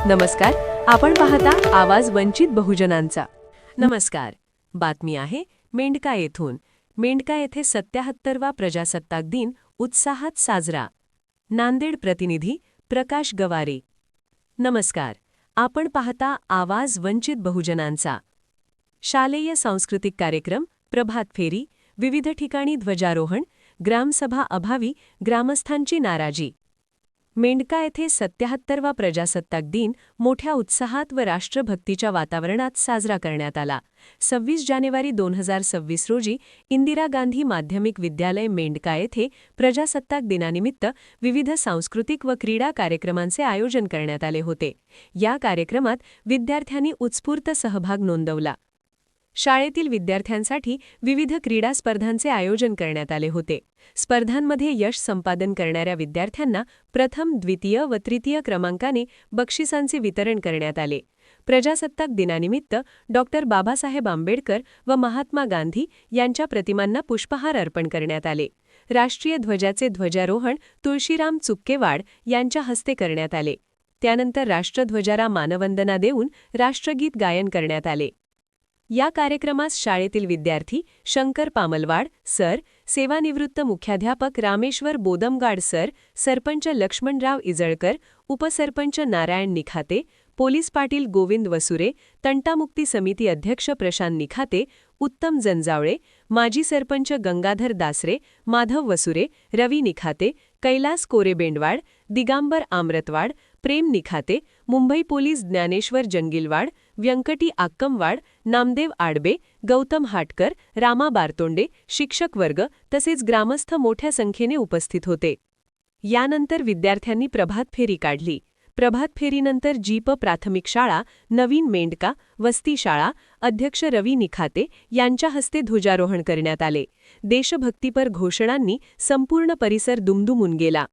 नमस्कार, आपण पाहता आवाज वंचित बहुजनांचा. नमस्कार. बातमी आहे मेंढका येथून. मेंढका येथे 77वा प्रजासत्ताक दिन उत्साहात साजरा. नांदेड प्रतिनिधी प्रकाश गवारे. नमस्कार, आपण पाहता आवाज वंचित बहुजनांचा. शालेय सांस्कृतिक कार्यक्रम, प्रभात फेरी, विविध ठिकाणी ध्वजारोहण, ग्रामसभा अभावी ग्रामस्थांची नाराजी. मेंढका येथे 77वा प्रजासत्ताक दिन मोठ्या उत्साहात व राष्ट्रभक्तीच्या वातावरणात साजरा करण्यात आला. 26 जानेवारी 2026 रोजी इंदिरा गांधी माध्यमिक विद्यालय मेंढका येथे प्रजासत्ताक दिनानिमित्त विविध सांस्कृतिक व क्रीडा कार्यक्रमांचे आयोजन करण्यात आले होते. या कार्यक्रमात विद्यार्थ्यांनी उत्स्फूर्त सहभाग नोंदवला. शाळेतील विद्यार्थ्यांसाठी विविध क्रीडा स्पर्धांचे आयोजन करण्यात आले होते. स्पर्धांमध्ये यश संपादन करणाऱ्या विद्यार्थ्यांना प्रथम, द्वितीय व तृतीय क्रमांकाने बक्षिसांचे वितरण करण्यात आले. प्रजासत्ताक दिनानिमित्त डॉक्टर बाबासाहेब आंबेडकर व महात्मा गांधी यांच्या प्रतिमांना पुष्पहार अर्पण करण्यात आले. राष्ट्रीय ध्वजाचे ध्वजारोहण तुळशीराम चुक्केवाड यांच्या हस्ते करण्यात आले. त्यानंतर राष्ट्रध्वजाला मानवंदना देऊन राष्ट्रगीत गायन करण्यात आले. या कार्यक्रमास शाळेतील विद्यार्थी शंकर पामलवाड सर, सेवानिवृत्त मुख्याध्यापक रामेश्वर बोदमगाड सर, सरपंच लक्ष्मणराव इजळकर, उपसरपंच नारायण निखाते, पोलीस पाटील गोविंद वसुरे, तंटामुक्ती समिती अध्यक्ष प्रशांत निखाते, उत्तम जंजावळे, माजी सरपंच गंगाधर दासरे, माधव वसुरे, रवी निखाते, कैलास कोरेबेंडवाड, दिगांबर आमरतवाड, प्रेम निखाते, मुंबई पोलीस ज्ञानेश्वर जंगिलवाड, व्यंकटी आक्कमवाड, नामदेव आडबे, गौतम हाटकर, रामा बारतोंडे, शिक्षक वर्ग तसेच ग्रामस्थ मोठ्या संख्येने उपस्थित होते. यानंतर विद्यार्थ्यांनी प्रभात फेरी काढली. प्रभात फेरीनंतर जीप प्राथमिक शाळा, नवीन मेंढका, वस्ती शाळा, अध्यक्ष रवी निखाते यांच्या हस्ते ध्वजारोहण करण्यात आले. देशभक्तीपर घोषणांनी संपूर्ण परिसर दुमदुमून गेला.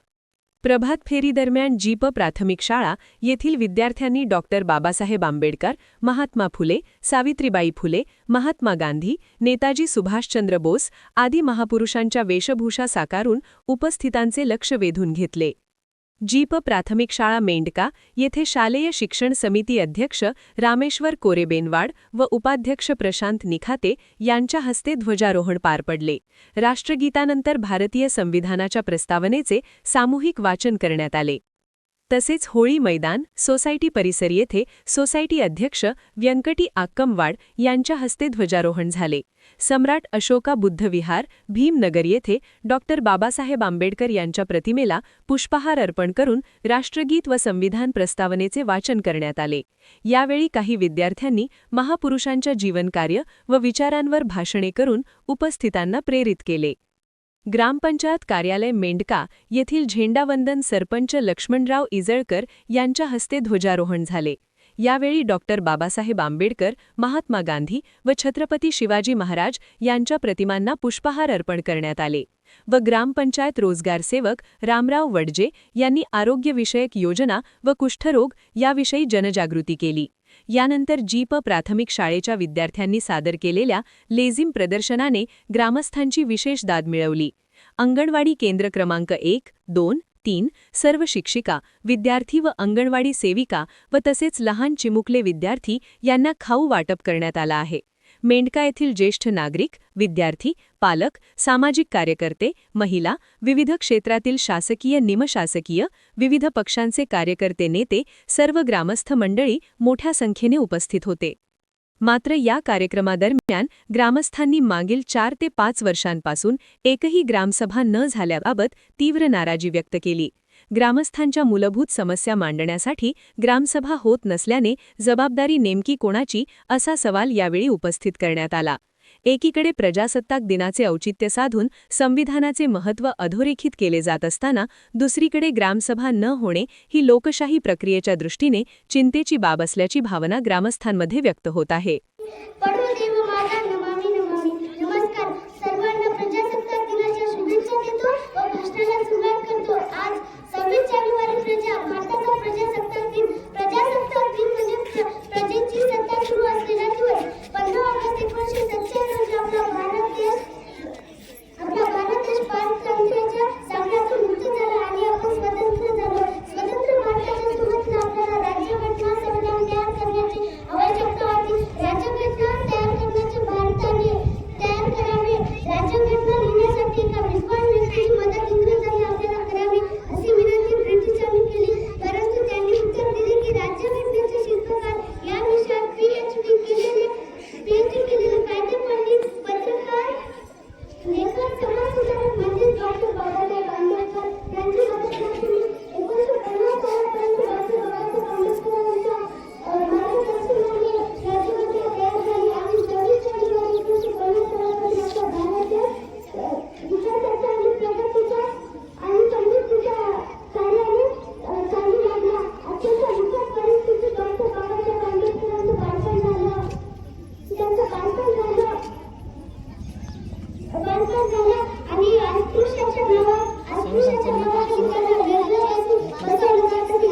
प्रभात फेरीदरम्यान जीप प्राथमिक शाळा येथील विद्यार्थ्यांनी डॉक्टर बाबासाहेब आंबेडकर, महात्मा फुले, सावित्रीबाई फुले, महात्मा गांधी, नेताजी सुभाषचंद्र बोस आदी महापुरुषांच्या वेशभूषा साकारून उपस्थितांचे लक्ष वेधून घेतले. जीप प्राथमिक शाळा मेंढका येथे शालेय शिक्षण समिती अध्यक्ष रामेश्वर कोरेबेनवाड व उपाध्यक्ष प्रशांत निखाते यांच्या हस्ते ध्वजारोहण पार पडले. राष्ट्रगीतानंतर भारतीय संविधानाच्या प्रस्तावनेचे सामूहिक वाचन करण्यात आले. तसेच होळी मैदान, सोसायटी परिसर येथे सोसायटी अध्यक्ष व्यंकटी आक्कमवाड यांच्या हस्ते ध्वजारोहण झाले. सम्राट अशोका बुद्ध विहार, भीमनगर येथे डॉक्टर बाबासाहेब आंबेडकर यांच्या प्रतिमेला पुष्पहार अर्पण करून राष्ट्रगीत व संविधान प्रस्तावनेचे वाचन करण्यात आले. यावेळी काही विद्यार्थ्यांनी महापुरुषांच्या जीवनकार्य व विचारांवर भाषणे करून उपस्थितांना प्रेरित केले. ग्रामपंचायत कार्यालय मेंढका येथील झेंडावंदन सरपंच लक्ष्मणराव इजळकर यांच्या हस्ते ध्वजारोहण झाले. यावेळी डॉक्टर बाबासाहेब आंबेडकर, महात्मा गांधी व छत्रपती शिवाजी महाराज यांच्या प्रतिमांना पुष्पहार अर्पण करण्यात आले व ग्रामपंचायत रोजगार सेवक रामराव वडजे यांनी आरोग्यविषयक योजना व कुष्ठरोग याविषयी जनजागृती केली. यानंतर जीप प्राथमिक शाळेच्या विद्यार्थ्यांनी सादर केलेल्या लेझिम प्रदर्शनाने ग्रामस्थांची विशेष दाद मिळवली. अंगणवाडी केंद्र क्रमांक 1, 2, 3 सर्व शिक्षिका, विद्यार्थी व अंगणवाडी सेविका व तसेच लहान चिमुकले विद्यार्थी यांना खाऊ वाटप करण्यात आला आहे. मेंढका येथील ज्येष्ठ नागरिक, विद्यार्थी, पालक, सामाजिक कार्यकर्ते, महिला, विविध क्षेत्रातील शासकीय, निमशासकीय, विविध पक्षांचे कार्यकर्ते, नेते, सर्व ग्रामस्थ मंडळी मोठ्या संख्येने उपस्थित होते. मात्र या कार्यक्रमादरम्यान ग्रामस्थांनी मागील 4 ते 5 वर्षांपासून एकही ग्रामसभा न झाल्याबाबत तीव्र नाराजी व्यक्त केली. ग्रामस्थांच्या मूलभूत समस्या मांडण्यासाठी ग्रामसभा होत नसल्याने जबाबदारी नेमकी कोणाची असा सवाल यावेळी उपस्थित करण्यात आला. एकीकडे प्रजासत्ताक दिनाचे औचित्य साधून संविधानाचे महत्त्व अधोरेखित केले जात असताना दुसरीकडे ग्रामसभा न होणे ही लोकशाही प्रक्रियेच्या दृष्टीने चिंतेची बाब असल्याची भावना ग्रामस्थांमध्ये व्यक्त होत आहे. आपला भारत देश पारतंत्र्याच्या जाळ्यातून मुक्त झाला आणि आपण स्वतंत्र झालो. स्वतंत्र भारताच्या सुरुवातीला आपल्याला राज्यघटना झाला आणि अस्पृश्याच्या नावाखाली त्यांना वेगळं बसवलं जातं की